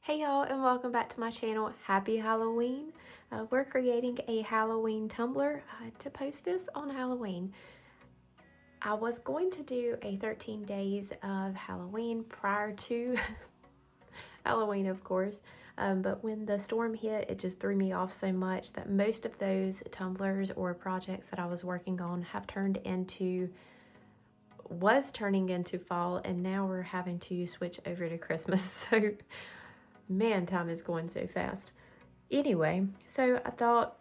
Hey y'all, and welcome back to my channel. Happy Halloween. We're creating a Halloween tumbler to post this on Halloween. I was going to do a 13 days of Halloween prior to Halloween, of course, but when the storm hit, it just threw me off so much that most of those tumblers or projects that I was working on have turning into fall, and now we're having to switch over to Christmas. So man, time is going so fast. Anyway, so I thought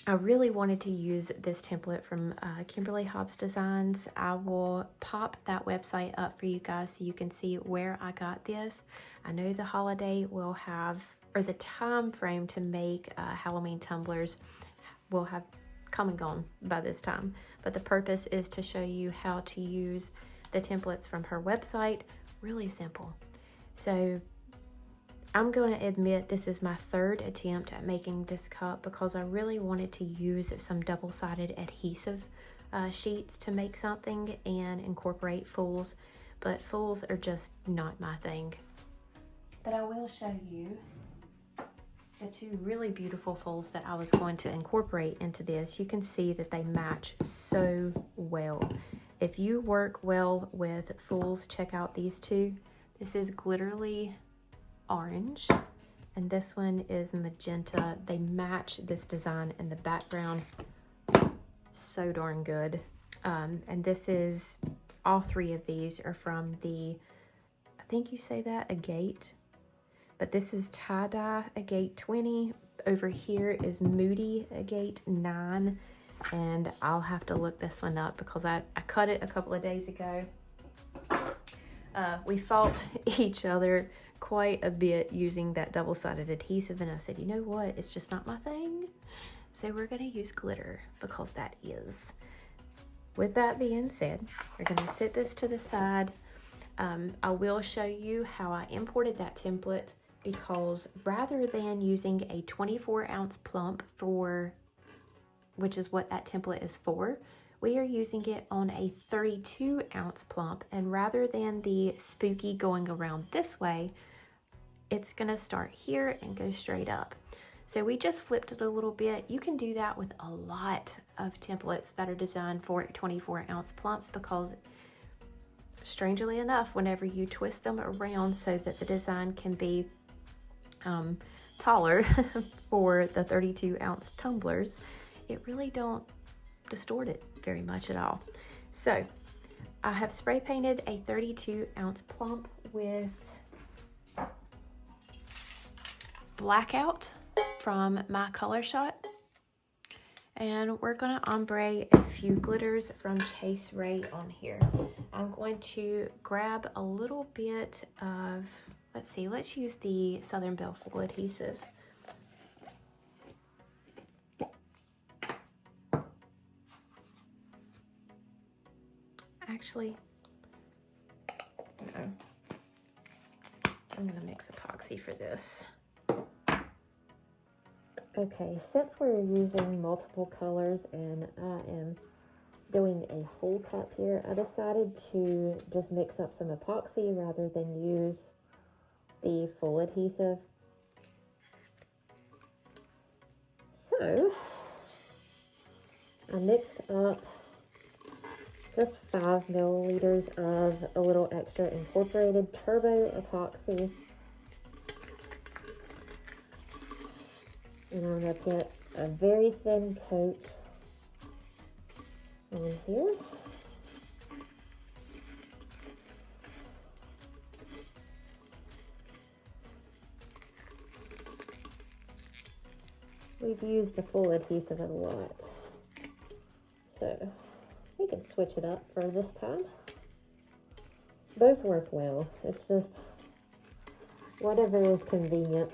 I really wanted to use this template from Kimberly Hobbs Designs. I will pop that website up for you guys so you can see where I got this. I know the holiday will have, or the time frame to make Halloween tumblers will have come and gone by this time, but the purpose is to show you how to use the templates from her website. Really simple. So I'm going to admit this is my third attempt at making this cup because I really wanted to use some double-sided adhesive sheets to make something and incorporate fools, but fools are just not my thing. But I will show you the two really beautiful fools that I was going to incorporate into this. You can see that they match so well. If you work well with fools, check out these two. This is Glitterly Orange and this one is Magenta. They match this design in the background so darn good. And this is, all three of these are from the, I think you say that, Agate, but this is tie-dye Agate 20. Over here is Moody Agate 9, and I'll have to look this one up because I cut it a couple of days ago. We fought each other quite a bit using that double-sided adhesive, and I said, you know what, it's just not my thing, so we're going to use glitter because that is. With that being said, we're going to set this to the side. I will show you how I imported that template, because rather than using a 24-ounce plump for, which is what that template is for, we are using it on a 32-ounce plump, and rather than the spooky going around this way, it's gonna start here and go straight up. So we just flipped it a little bit. You can do that with a lot of templates that are designed for 24-ounce plumps, because strangely enough, whenever you twist them around so that the design can be taller for the 32-ounce tumblers, it really don't distort it very much at all. So I have spray painted a 32-ounce plump with Blackout from My Color Shot, and we're gonna ombre a few glitters from Chase Ray on here. I'm going to grab a little bit of, let's use the Southern Belle Full adhesive. Actually, no. I'm gonna mix epoxy for this. Okay, since we're using multiple colors and I am doing a whole cup here, I decided to just mix up some epoxy rather than use the full adhesive. So I mixed up just 5 milliliters of a little extra incorporated turbo epoxy. And I'm going to put a very thin coat on here. We've used the full adhesive a lot, so we can switch it up for this time. Both work well. It's just whatever is convenient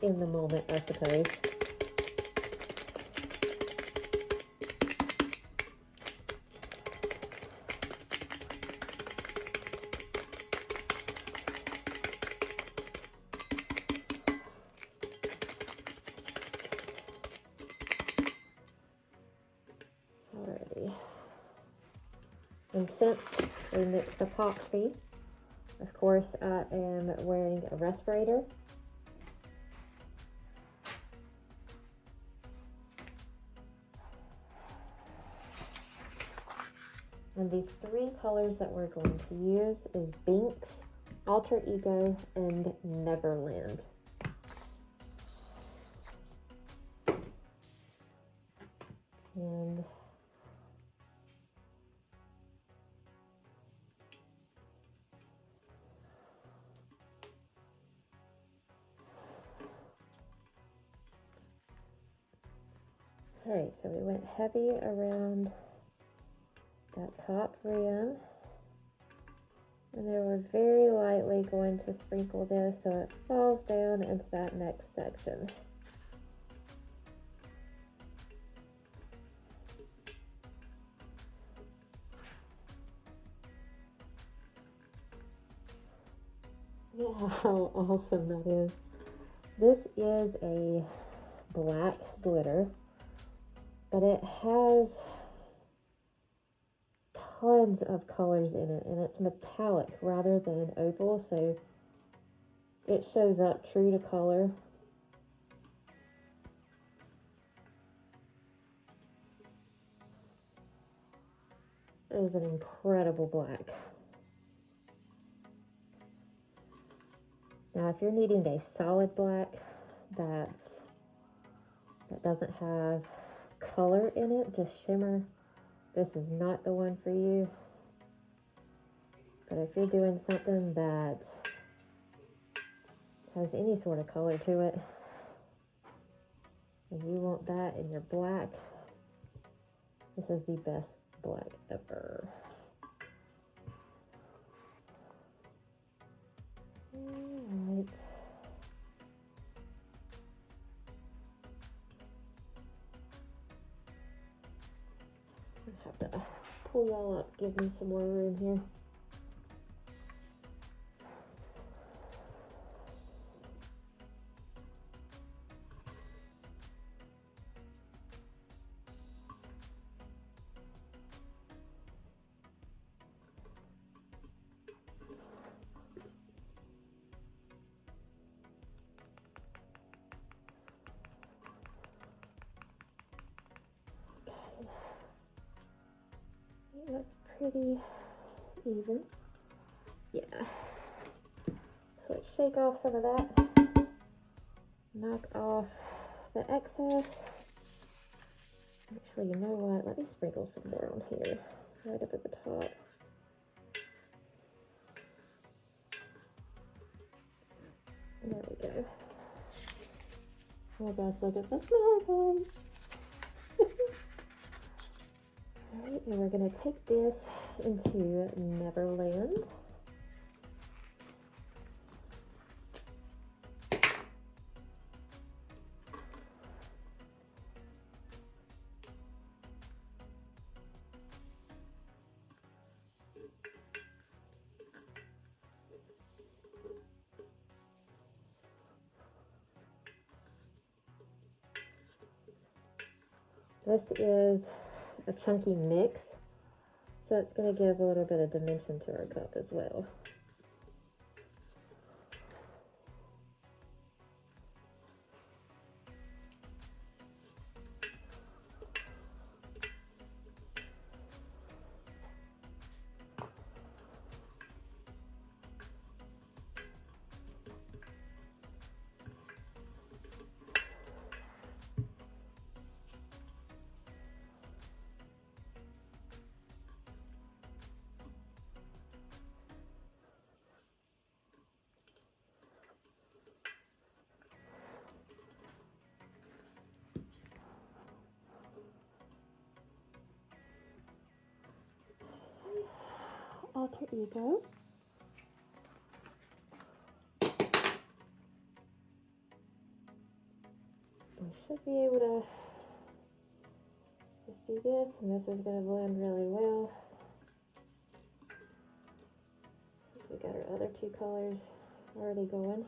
in the moment, I suppose. Alrighty. And since we mixed epoxy, Of course, I am wearing a respirator. And the three colors that we're going to use is Binks, Alter Ego, and Neverland. And all right, so we went heavy around that top rim, and then we're very lightly going to sprinkle this so it falls down into that next section. Look at how awesome that is. This is a black glitter, but it has tons of colors in it, and it's metallic rather than opal, so it shows up true to color. It is an incredible black. Now, if you're needing a solid black that doesn't have color in it, just shimmer, this is not the one for you. But if you're doing something that has any sort of color to it, and you want that in your black, this is the best black ever. Alright. I have to pull y'all up, give me some more room here. That's pretty even. Yeah. So let's shake off some of that. Knock off the excess. Actually, you know what? Let me sprinkle some more on here, right up at the top. There we go. Oh gosh, look at the smell, guys. Alright, and we're going to take this into Neverland. This is a chunky mix, so it's going to give a little bit of dimension to our cup as well. Alter Ego. We should be able to just do this, and this is going to blend really well. Since we got our other two colors already going.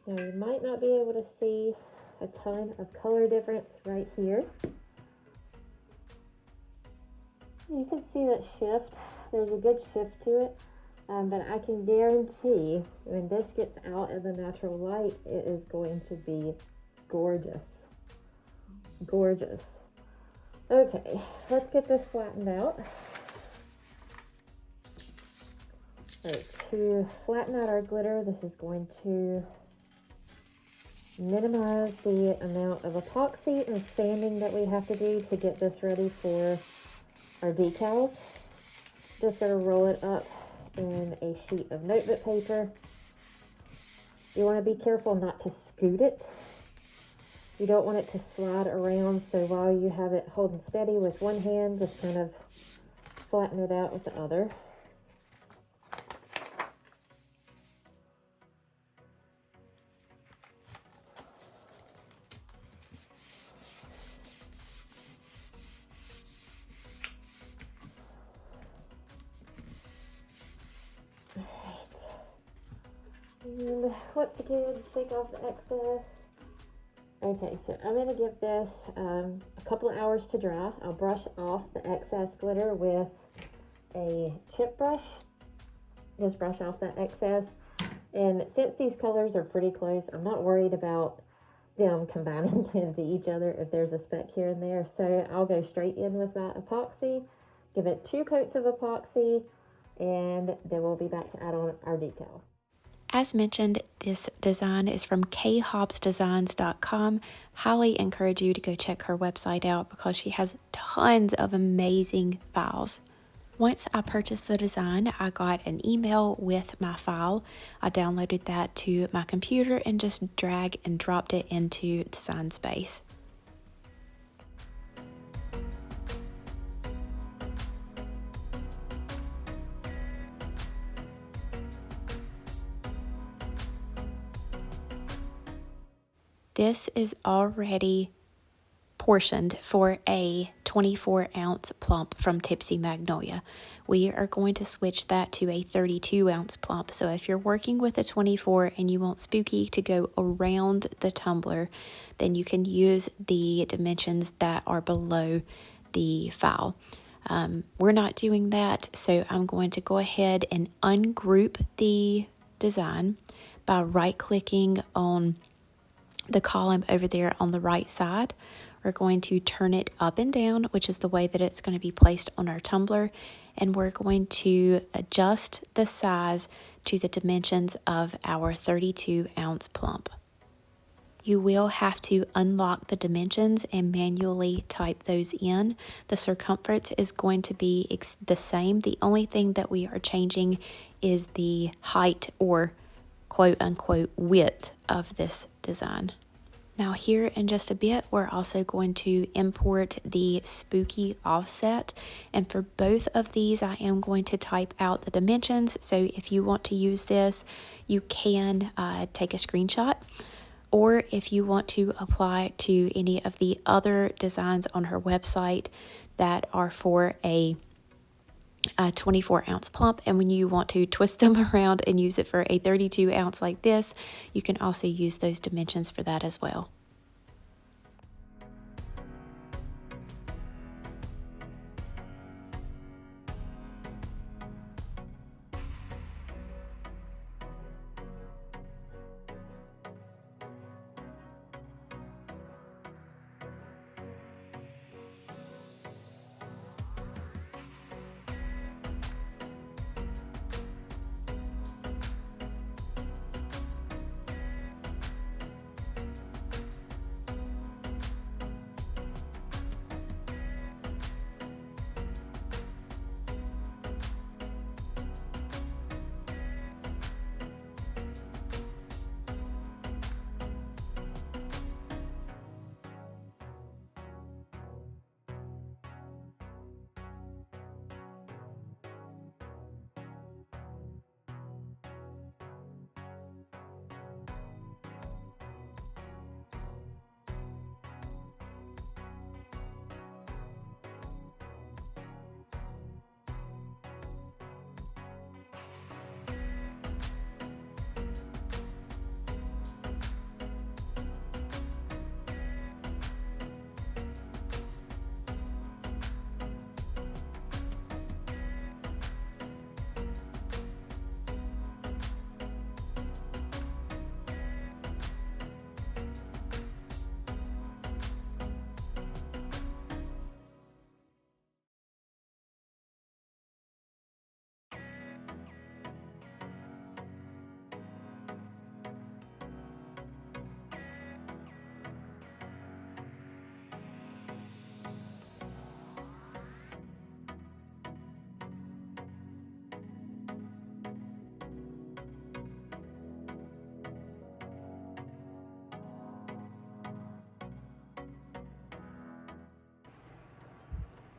Now you might not be able to see a ton of color difference right here. You can see that shift. There's a good shift to it, but I can guarantee when this gets out in the natural light, it is going to be gorgeous. Gorgeous. Okay, let's get this flattened out. All right, to flatten out our glitter, this is going to minimize the amount of epoxy and sanding that we have to do to get this ready for our decals. Just going to roll it up in a sheet of notebook paper. You want to be careful not to scoot it. You don't want it to slide around, so while you have it holding steady with one hand, just kind of flatten it out with the other. And once again, shake off the excess. Okay, so I'm going to give this a couple of hours to dry. I'll brush off the excess glitter with a chip brush. Just brush off that excess. And since these colors are pretty close, I'm not worried about them combining into each other if there's a speck here and there. So I'll go straight in with my epoxy, give it 2 coats of epoxy, and then we'll be back to add on our decal. As mentioned, this design is from KHOBBSdesigns.com. Highly encourage you to go check her website out because she has tons of amazing files. Once I purchased the design, I got an email with my file. I downloaded that to my computer and just drag and dropped it into Design Space. This is already portioned for a 24-ounce plump from Tipsy Magnolia. We are going to switch that to a 32-ounce plump. So if you're working with a 24 and you want Spooky to go around the tumbler, then you can use the dimensions that are below the file. We're not doing that, so I'm going to go ahead and ungroup the design by right-clicking on the column over there on the right side. We're going to turn it up and down, which is the way that it's going to be placed on our tumbler, and we're going to adjust the size to the dimensions of our 32-ounce plump. You will have to unlock the dimensions and manually type those in. The circumference is going to be the same. The only thing that we are changing is the height, or quote-unquote width, of this design. Now here in just a bit, we're also going to import the Spooky offset, and for both of these I am going to type out the dimensions, so if you want to use this you can take a screenshot, or if you want to apply it to any of the other designs on her website that are for a 24-ounce plump, and when you want to twist them around and use it for a 32-ounce like this, you can also use those dimensions for that as well.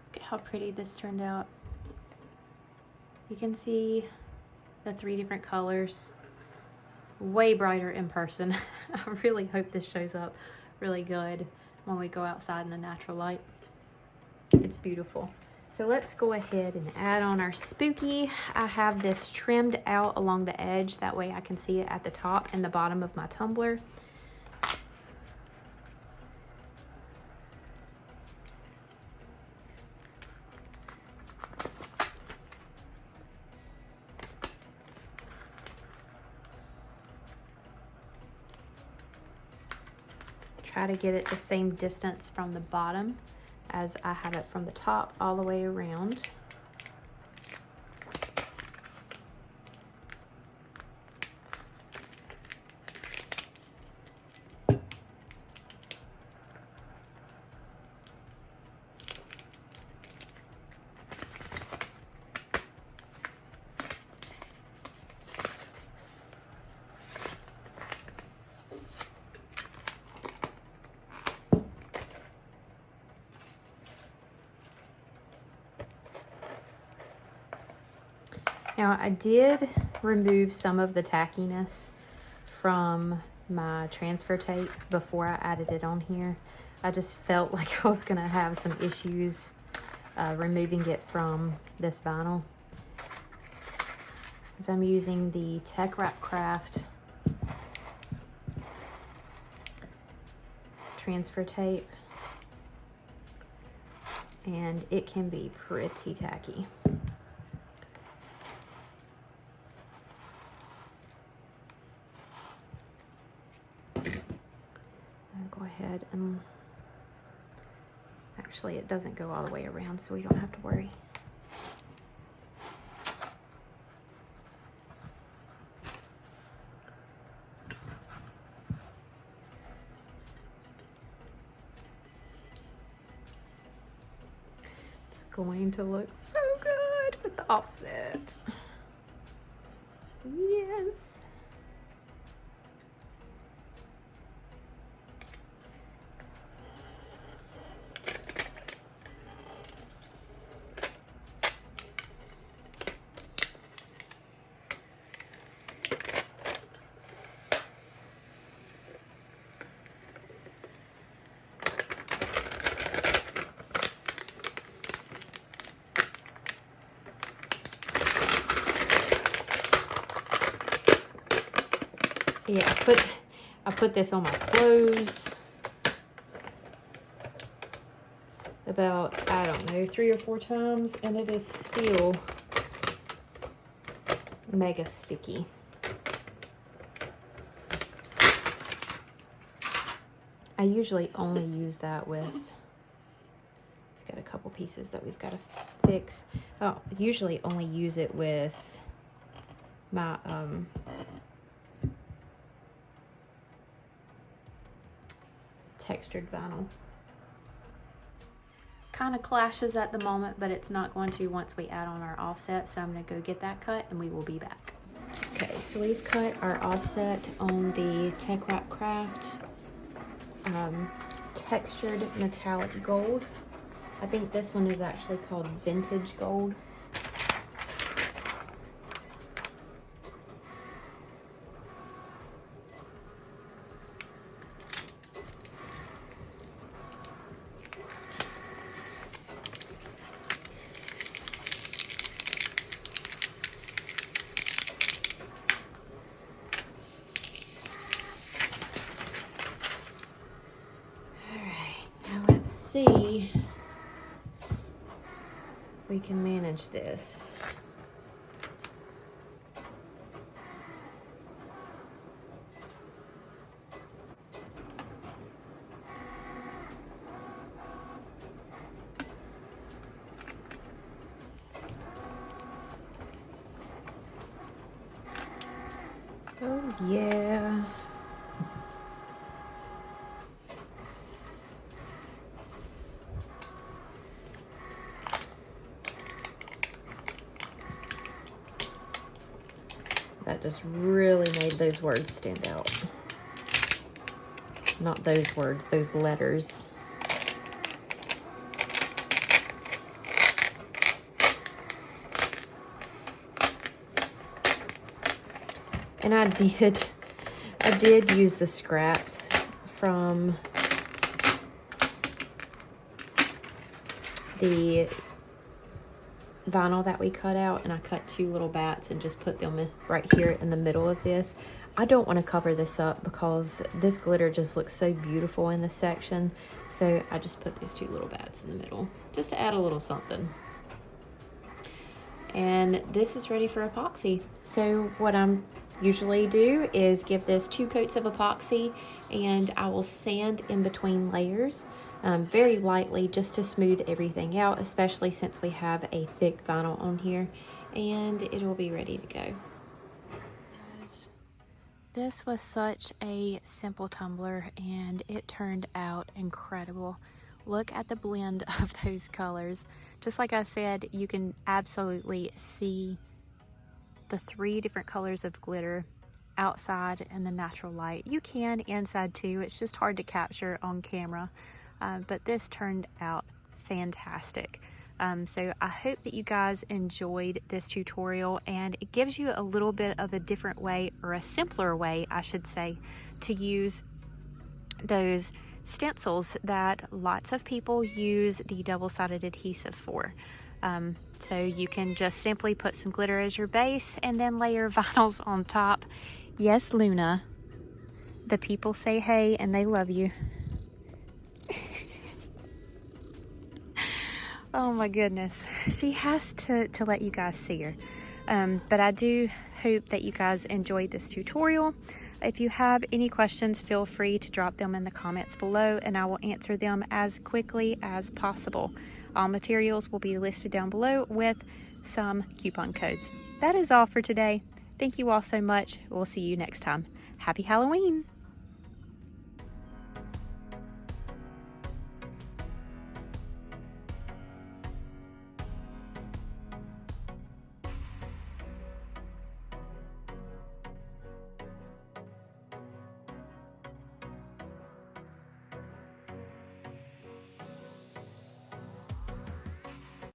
Look at how pretty this turned out. You can see the 3 different colors. Way brighter in person. I really hope this shows up really good when we go outside in the natural light. It's beautiful. So let's go ahead and add on our spooky. I have this trimmed out along the edge. That way I can see it at the top and the bottom of my tumbler. Try to get it the same distance from the bottom as I have it from the top all the way around. Now I did remove some of the tackiness from my transfer tape before I added it on here. I just felt like I was gonna have some issues removing it from this vinyl. Because I'm using the TECKWRAP transfer tape, and it can be pretty tacky. Go ahead and actually it doesn't go all the way around, so we don't have to worry. It's going to look so good with the offset. Yes. Yeah, I put this on my clothes about, I don't know, 3 or 4 times, and it is still mega sticky. I usually only use that with, we've got a couple pieces that we've got to fix. I usually only use it with my textured vinyl. Kind of clashes at the moment, but it's not going to once we add on our offset, so I'm going to go get that cut and we will be back. Okay, so we've cut our offset on the TECKWRAP textured metallic gold. I think this one is actually called vintage gold. See if we can manage this. Oh yeah. That just really made those words stand out. Not those words, those letters. And I did use the scraps from the vinyl that we cut out, and I cut 2 little bats and just put them right here in the middle of this. I don't want to cover this up because this glitter just looks so beautiful in this section, so I just put those 2 little bats in the middle just to add a little something. And this is ready for epoxy. So what I'm usually do is give this 2 coats of epoxy, and I will sand in between layers very lightly just to smooth everything out, especially since we have a thick vinyl on here, and it will be ready to go. This was such a simple tumbler and it turned out incredible. Look at the blend of those colors. Just like I said, you can absolutely see the 3 different colors of glitter outside in the natural light. You can inside too, it's just hard to capture on camera, but this turned out fantastic. So I hope that you guys enjoyed this tutorial, and it gives you a little bit of a different way, or a simpler way I should say, to use those stencils that lots of people use the double-sided adhesive for. So you can just simply put some glitter as your base and then layer vinyls on top. Yes, Luna, the people say hey and they love you. Oh my goodness, she has to let you guys see her. But I do hope that you guys enjoyed this tutorial. If you have any questions, feel free to drop them in the comments below and I will answer them as quickly as possible. All materials will be listed down below with some coupon codes. That is all for today. Thank you all so much. We'll see you next time. Happy Halloween!